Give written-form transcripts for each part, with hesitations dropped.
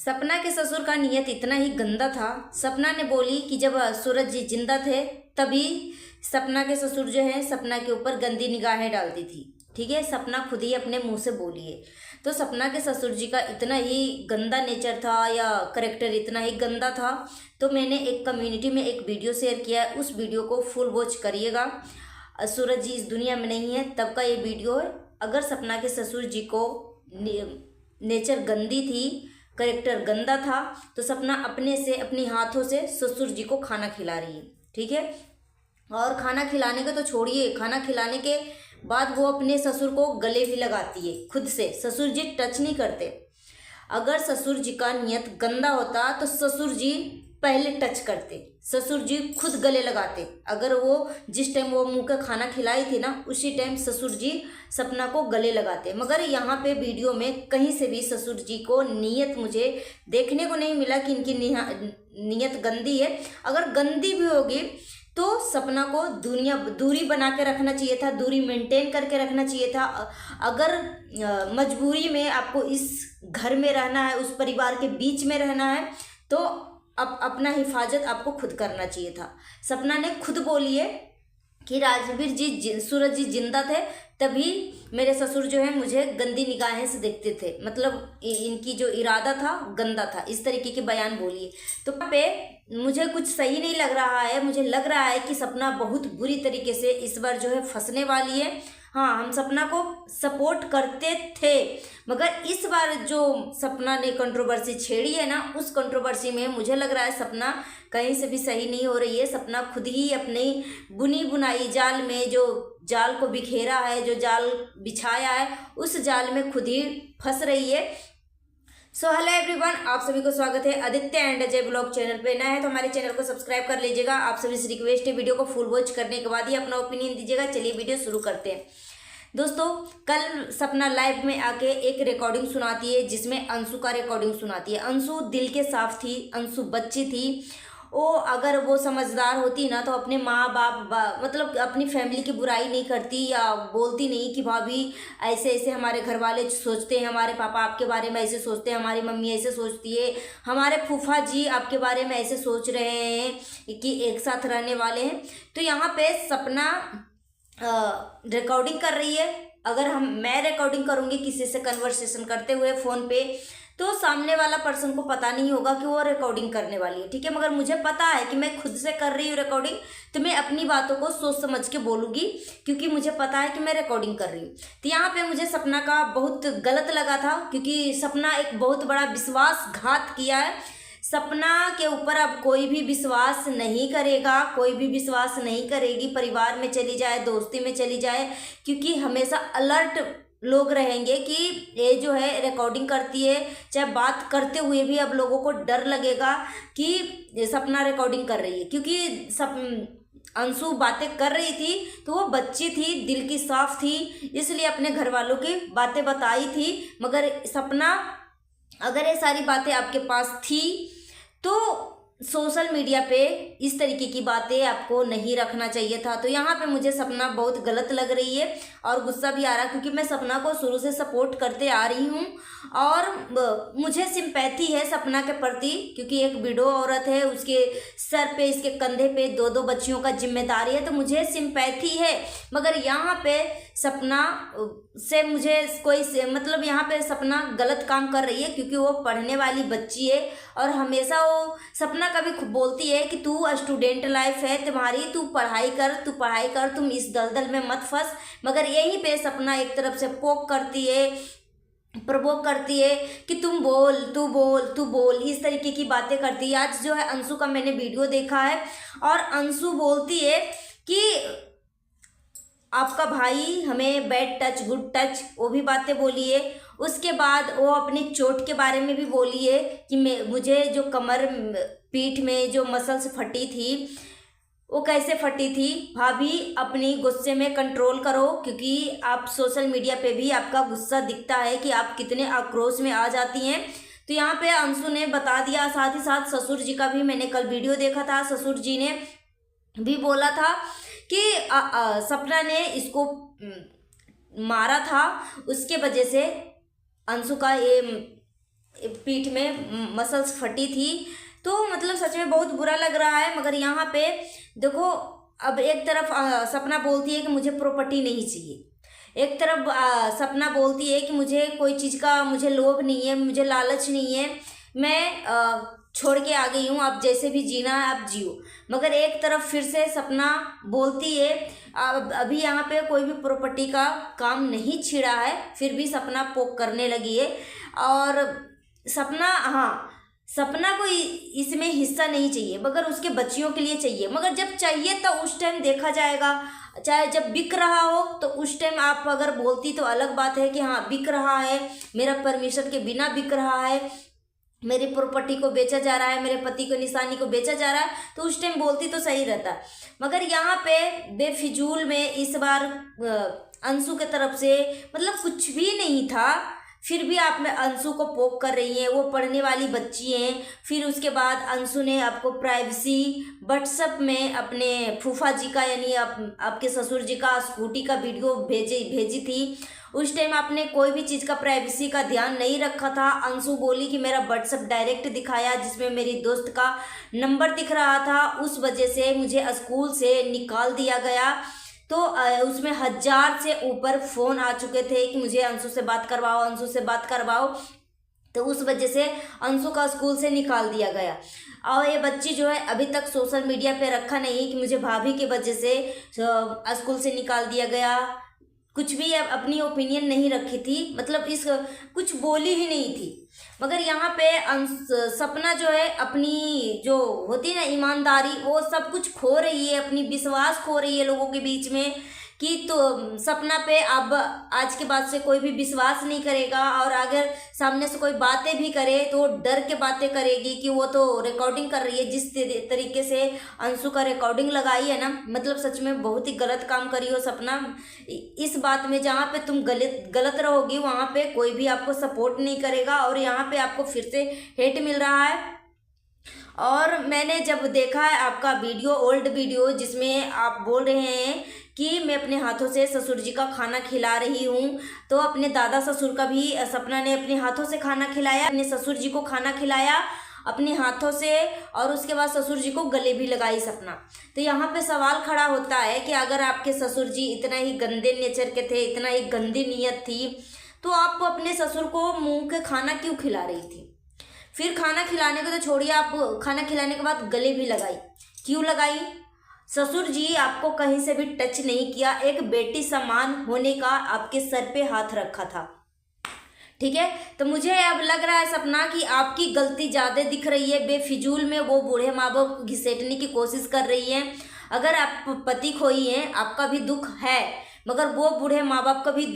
सपना के ससुर का नियत इतना ही गंदा था। सपना ने बोली कि जब सूरज जी जिंदा थे तभी सपना के ससुर जो है सपना के ऊपर गंदी निगाहें डालती थी। ठीक है, सपना खुद ही अपने मुंह से बोली है। तो सपना के ससुर जी का इतना ही गंदा नेचर था या करेक्टर इतना ही गंदा था, तो मैंने एक कम्युनिटी में एक वीडियो शेयर किया है। उस वीडियो को फुल वॉच करिएगा। सूरज जी इस दुनिया में नहीं है तब का ये वीडियो है। अगर सपना के ससुर जी को नेचर गंदी थी, करेक्टर गंदा था, तो सपना अपने से अपनी हाथों से ससुर जी को खाना खिला रही है। ठीक है, और खाना खिलाने का तो छोड़िए, खाना खिलाने के बाद वो अपने ससुर को गले भी लगाती है खुद से। ससुर जी टच नहीं करते। अगर ससुर जी का नियत गंदा होता तो ससुर जी पहले टच करते, ससुर जी खुद गले लगाते। अगर वो जिस टाइम वो मुंह का खाना खिलाई थी ना, उसी टाइम ससुर जी सपना को गले लगाते। मगर यहाँ पे वीडियो में कहीं से भी ससुर जी को नियत मुझे देखने को नहीं मिला कि इनकी नियत गंदी है। अगर गंदी भी होगी तो सपना को दूरी बना के रखना चाहिए था, दूरी मेंटेन करके रखना चाहिए था। अगर मजबूरी में आपको इस घर में रहना है, उस परिवार के बीच में रहना है, तो अब अपना हिफाजत आपको खुद करना चाहिए था। सपना ने खुद बोली है कि राजवीर जी सूरज जी जिंदा थे तभी मेरे ससुर जो है मुझे गंदी निगाहें से देखते थे, मतलब इनकी जो इरादा था गंदा था, इस तरीके के बयान बोलिए। तो पे मुझे कुछ सही नहीं लग रहा है। मुझे लग रहा है कि सपना बहुत बुरी तरीके से इस बार जो है फंसने वाली है। हाँ, हम सपना को सपोर्ट करते थे, मगर इस बार जो सपना ने कंट्रोवर्सी छेड़ी है ना, उस कंट्रोवर्सी में मुझे लग रहा है सपना कहीं से भी सही नहीं हो रही है। सपना खुद ही अपनी बुनी बुनाई जाल में, जो जाल को बिखेरा है, जो जाल बिछाया है, उस जाल में खुद ही फंस रही है। सो हेलो एवरीवन, आप सभी को स्वागत है Aditya and Ajay blog channel पे। नया है तो हमारे चैनल को सब्सक्राइब कर लीजिएगा। आप सभी से रिक्वेस्ट है, वीडियो को फुल वॉच करने के बाद ही अपना ओपिनियन दीजिएगा। चलिए वीडियो शुरू करते हैं। दोस्तों, कल सपना लाइव में आके एक रिकॉर्डिंग सुनाती है जिसमें अंशु का रिकॉर्डिंग सुनाती है। अंशु दिल के साफ थी, अंशु बच्ची थी। अगर वो समझदार होती ना तो अपने माँ बाप मतलब अपनी फैमिली की बुराई नहीं करती या बोलती नहीं कि भाभी ऐसे ऐसे हमारे घर वाले सोचते हैं, हमारे पापा आपके बारे में ऐसे सोचते हैं, हमारी मम्मी ऐसे सोचती है, हमारे फूफा जी आपके बारे में ऐसे सोच रहे हैं कि एक साथ रहने वाले हैं। तो यहाँ पे सपना रिकॉर्डिंग कर रही है। अगर मैं रिकॉर्डिंग करूँगी किसी से कन्वर्सेशन करते हुए फ़ोन पे, तो सामने वाला पर्सन को पता नहीं होगा कि वो रिकॉर्डिंग करने वाली है। ठीक है, मगर मुझे पता है कि मैं खुद से कर रही हूँ रिकॉर्डिंग, तो मैं अपनी बातों को सोच समझ के बोलूँगी, क्योंकि मुझे पता है कि मैं रिकॉर्डिंग कर रही हूँ। तो यहाँ पे मुझे सपना का बहुत गलत लगा था, क्योंकि सपना एक बहुत बड़ा विश्वासघात किया है। सपना के ऊपर अब कोई भी विश्वास नहीं करेगा, कोई भी विश्वास नहीं करेगी। परिवार में चली जाए, दोस्ती में चली जाए, क्योंकि हमेशा अलर्ट लोग रहेंगे कि ये जो है रिकॉर्डिंग करती है। चाहे बात करते हुए भी अब लोगों को डर लगेगा कि सपना रिकॉर्डिंग कर रही है, क्योंकि अंशु बातें कर रही थी तो वो बच्ची थी, दिल की साफ थी, इसलिए अपने घर वालों की बातें बताई थी। मगर सपना, अगर ये सारी बातें आपके पास थी तो सोशल मीडिया पे इस तरीके की बातें आपको नहीं रखना चाहिए था। तो यहाँ पे मुझे सपना बहुत गलत लग रही है और गुस्सा भी आ रहा है, क्योंकि मैं सपना को शुरू से सपोर्ट करते आ रही हूँ और मुझे सिंपैथी है सपना के प्रति, क्योंकि एक विडो औरत है, उसके सर पे, इसके कंधे पे दो बच्चियों का जिम्मेदारी है, तो मुझे सिंपैथी है। मगर यहाँ पे सपना से मुझे मतलब यहाँ पे सपना गलत काम कर रही है, क्योंकि वो पढ़ने वाली बच्ची है और हमेशा वो सपना कभी बोलती है कि तू स्टूडेंट लाइफ है तुम्हारी, तू पढ़ाई कर, तुम इस दलदल में मत फंस। मगर यहीं पे सपना एक तरफ से पोक करती है, प्रवोक करती है कि तू बोल, इस तरीके की बातें करती है। आज जो है अंशु का मैंने वीडियो देखा है और अंशु बोलती है कि आपका भाई हमें बैड टच, गुड टच, वो भी बातें बोली है। उसके बाद वो अपनी चोट के बारे में भी बोली है कि मुझे जो कमर पीठ में जो मसल्स फटी थी वो कैसे फटी थी। भाभी अपनी गुस्से में कंट्रोल करो, क्योंकि आप सोशल मीडिया पे भी आपका गुस्सा दिखता है कि आप कितने आक्रोश में आ जाती हैं। तो यहाँ पे अंशु ने बता दिया। साथ ही साथ ससुर जी का भी मैंने कल वीडियो देखा था, ससुर जी ने भी बोला था कि सपना ने इसको मारा था, उसके वजह से अंशु का पीठ में मसल्स फटी थी। तो मतलब सच में बहुत बुरा लग रहा है। मगर यहाँ पे देखो, अब एक तरफ सपना बोलती है कि मुझे प्रॉपर्टी नहीं चाहिए, एक तरफ सपना बोलती है कि मुझे कोई चीज़ का मुझे लोभ नहीं है, मुझे लालच नहीं है, मैं छोड़ के आ गई हूँ, आप जैसे भी जीना है आप जियो। मगर एक तरफ फिर से सपना बोलती है, अभी यहाँ पे कोई भी प्रॉपर्टी का काम नहीं छिड़ा है, फिर भी सपना पोक करने लगी है। और सपना को इसमें हिस्सा नहीं चाहिए, मगर उसके बच्चियों के लिए चाहिए। मगर जब चाहिए तो उस टाइम देखा जाएगा, चाहे जब बिक रहा हो तो उस टाइम आप अगर बोलती तो अलग बात है कि हाँ बिक रहा है, मेरा परमिशन के बिना बिक रहा है, मेरी प्रॉपर्टी को बेचा जा रहा है, मेरे पति को निशानी को बेचा जा रहा है, तो उस टाइम बोलती तो सही रहता। मगर यहाँ पे बेफिजूल में इस बार अंशु के तरफ से मतलब कुछ भी नहीं था, फिर भी आप में अंशु को पोक कर रही हैं। वो पढ़ने वाली बच्ची हैं। फिर उसके बाद अंशु ने आपको प्राइवेसी व्हाट्सएप में अपने फूफा जी का यानी आपके ससुर जी का स्कूटी का वीडियो भेजी थी। उस टाइम आपने कोई भी चीज़ का प्राइवेसी का ध्यान नहीं रखा था। अंशु बोली कि मेरा व्हाट्सएप डायरेक्ट दिखाया जिसमें मेरी दोस्त का नंबर दिख रहा था, उस वजह से मुझे स्कूल से निकाल दिया गया। तो उसमें 1000 से ऊपर फ़ोन आ चुके थे कि मुझे अंशु से बात करवाओ, अंशु से बात करवाओ। तो उस वजह से अंशु का स्कूल से निकाल दिया गया। और ये बच्ची जो है अभी तक सोशल मीडिया पे रखा नहीं कि मुझे भाभी की वजह से स्कूल से निकाल दिया गया, कुछ भी अपनी ओपिनियन नहीं रखी थी, मतलब इस कुछ बोली ही नहीं थी। मगर यहाँ पे सपना जो है अपनी जो होती है ना ईमानदारी, वो सब कुछ खो रही है, अपनी विश्वास खो रही है लोगों के बीच में कि तो सपना पे अब आज के बाद से कोई भी विश्वास नहीं करेगा। और अगर सामने से कोई बातें भी करे तो डर के बातें करेगी कि वो तो रिकॉर्डिंग कर रही है। जिस तरीके से अंशु का रिकॉर्डिंग लगाई है ना, मतलब सच में बहुत ही गलत काम करी हो सपना। इस बात में जहाँ पे तुम गलत रहोगी वहाँ पे कोई भी आपको सपोर्ट नहीं करेगा और यहाँ पे आपको फिर से हेट मिल रहा है। और मैंने जब देखा है आपका वीडियो, ओल्ड वीडियो, जिसमें आप बोल रहे हैं कि मैं अपने हाथों से ससुर जी का खाना खिला रही हूँ, तो अपने दादा ससुर का भी सपना ने अपने हाथों से खाना खिलाया, अपने ससुर जी को खाना खिलाया अपने हाथों से, और उसके बाद ससुर जी को गले भी लगाई सपना। तो यहाँ पे सवाल खड़ा होता है कि अगर आपके ससुर जी इतना ही गंदे नेचर के थे, इतना ही गंदी नीयत थी, तो आप अपने ससुर को मुँह के खाना क्यों खिला रही थी? फिर खाना खिलाने को तो छोड़िए, आप खाना खिलाने के बाद गले भी लगाई, क्यों लगाई? ससुर जी आपको कहीं से भी टच नहीं किया, एक बेटी समान होने का आपके सर पे हाथ रखा था, ठीक है। तो मुझे अब लग रहा है सपना कि आपकी गलती ज़्यादा दिख रही है। बेफिजूल में वो बूढ़े माँ बाप को घिसेटने की कोशिश कर रही है। अगर आप पति खोई हैं, आपका भी दुख है, मगर वो बूढ़े माँ बाप का भी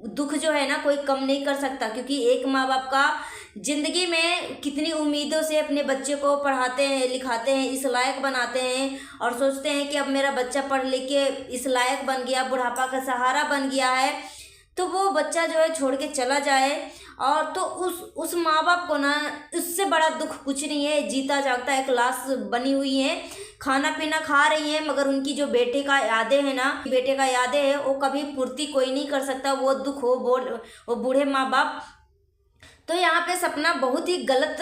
दुख जो है ना कोई कम नहीं कर सकता, क्योंकि एक माँ बाप का जिंदगी में कितनी उम्मीदों से अपने बच्चे को पढ़ाते हैं, लिखाते हैं, इस लायक बनाते हैं और सोचते हैं कि अब मेरा बच्चा पढ़ लिख के इस लायक बन गया, बुढ़ापा का सहारा बन गया है, तो वो बच्चा जो है छोड़ के चला जाए। और तो उस माँ बाप को ना उससे बड़ा दुख कुछ नहीं है। जीता जागता एक लाश बनी हुई है, खाना पीना खा रही हैं, मगर उनकी जो बेटे का यादें हैं ना, बेटे का यादें हैं, वो कभी पूर्ति कोई नहीं कर सकता। वो दुख हो वो बूढ़े माँ बाप। तो यहाँ पे सपना बहुत ही गलत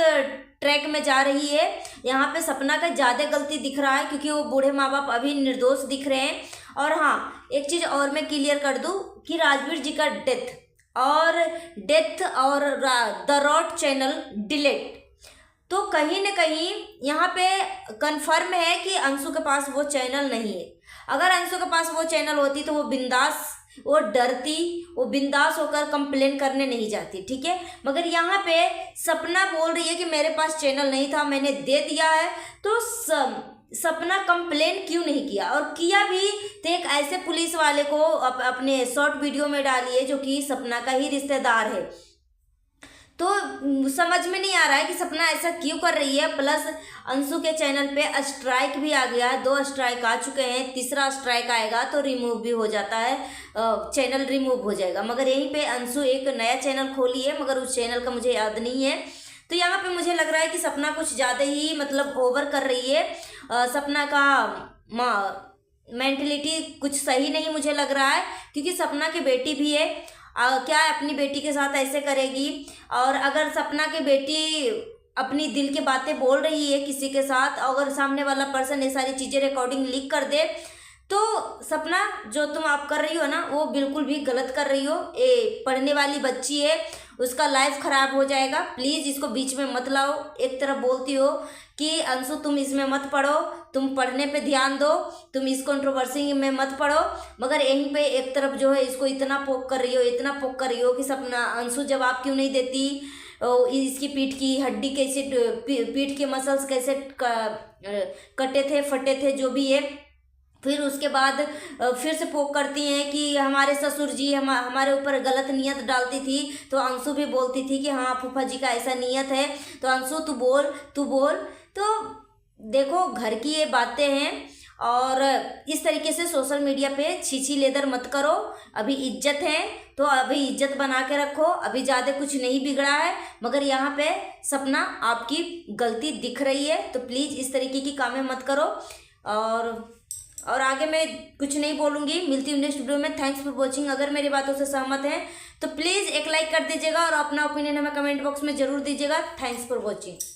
ट्रैक में जा रही है। यहाँ पे सपना का ज़्यादा गलती दिख रहा है, क्योंकि वो बूढ़े माँ बाप अभी निर्दोष दिख रहे हैं। और हाँ, एक चीज़ और मैं क्लियर कर दूँ कि राजवीर जी का डेथ और द रॉड चैनल डिलीट, तो कहीं न कहीं यहाँ पे कंफर्म है कि अंशु के पास वो चैनल नहीं है। अगर अंशु के पास वो चैनल होती तो वो बिंदास, वो डरती, वो बिंदास होकर कंप्लेन करने नहीं जाती, ठीक है। मगर यहाँ पे सपना बोल रही है कि मेरे पास चैनल नहीं था, मैंने दे दिया है। तो सपना कंप्लेन क्यों नहीं किया? और किया भी तो एक ऐसे पुलिस वाले को अपने शॉर्ट वीडियो में डाली है जो कि सपना का ही रिश्तेदार है। तो समझ में नहीं आ रहा है कि सपना ऐसा क्यों कर रही है। प्लस अंशु के चैनल पे स्ट्राइक भी आ गया है, 2 स्ट्राइक आ चुके हैं, तीसरा स्ट्राइक आएगा तो रिमूव भी हो जाता है, चैनल रिमूव हो जाएगा। मगर यहीं पे अंशु एक नया चैनल खोली है, मगर उस चैनल का मुझे याद नहीं है। तो यहाँ पे मुझे लग रहा है कि सपना कुछ ज़्यादा ही मतलब ओवर कर रही है। सपना का मेंटलिटी कुछ सही नहीं मुझे लग रहा है, क्योंकि सपना की बेटी भी है क्या अपनी बेटी के साथ ऐसे करेगी? और अगर सपना की बेटी अपनी दिल की बातें बोल रही है किसी के साथ, अगर सामने वाला पर्सन ये सारी चीज़ें रिकॉर्डिंग लीक कर दे, तो सपना जो तुम आप कर रही हो ना वो बिल्कुल भी गलत कर रही हो। ए पढ़ने वाली बच्ची है, उसका लाइफ खराब हो जाएगा। प्लीज़ इसको बीच में मत लाओ। एक तरफ बोलती हो कि अंशु तुम इसमें मत पढ़ो, तुम पढ़ने पे ध्यान दो, तुम इस कंट्रोवर्सी में मत पढ़ो, मगर यहीं पे एक तरफ जो है इसको इतना पोक कर रही हो, इतना पोक कर रही हो कि सपना अंशु जवाब क्यों नहीं देती, इसकी पीठ की हड्डी कैसे, पीठ के मसल्स कैसे कटे थे, फटे थे, जो भी है। फिर उसके बाद फिर से पोक करती हैं कि हमारे ससुर जी हमारे ऊपर गलत नियत डालती थी। तो अंशु भी बोलती थी कि हाँ फूफा जी का ऐसा नियत है, तो अंशु तू बोल। तो देखो घर की ये बातें हैं, और इस तरीके से सोशल मीडिया पे छीछी लेदर मत करो। अभी इज्जत है तो अभी इज्जत बना के रखो, अभी ज़्यादा कुछ नहीं बिगड़ा है, मगर यहाँ पे सपना आपकी गलती दिख रही है, तो प्लीज़ इस तरीके की कामें मत करो। और आगे मैं कुछ नहीं बोलूँगी, मिलती हूँ नेक्स्ट वीडियो में। Thanks for watching. अगर मेरी बातों से सहमत हैं तो प्लीज़ एक लाइक कर दीजिएगा और अपना ओपिनियन हमें कमेंट बॉक्स में ज़रूर दीजिएगा। Thanks for watching.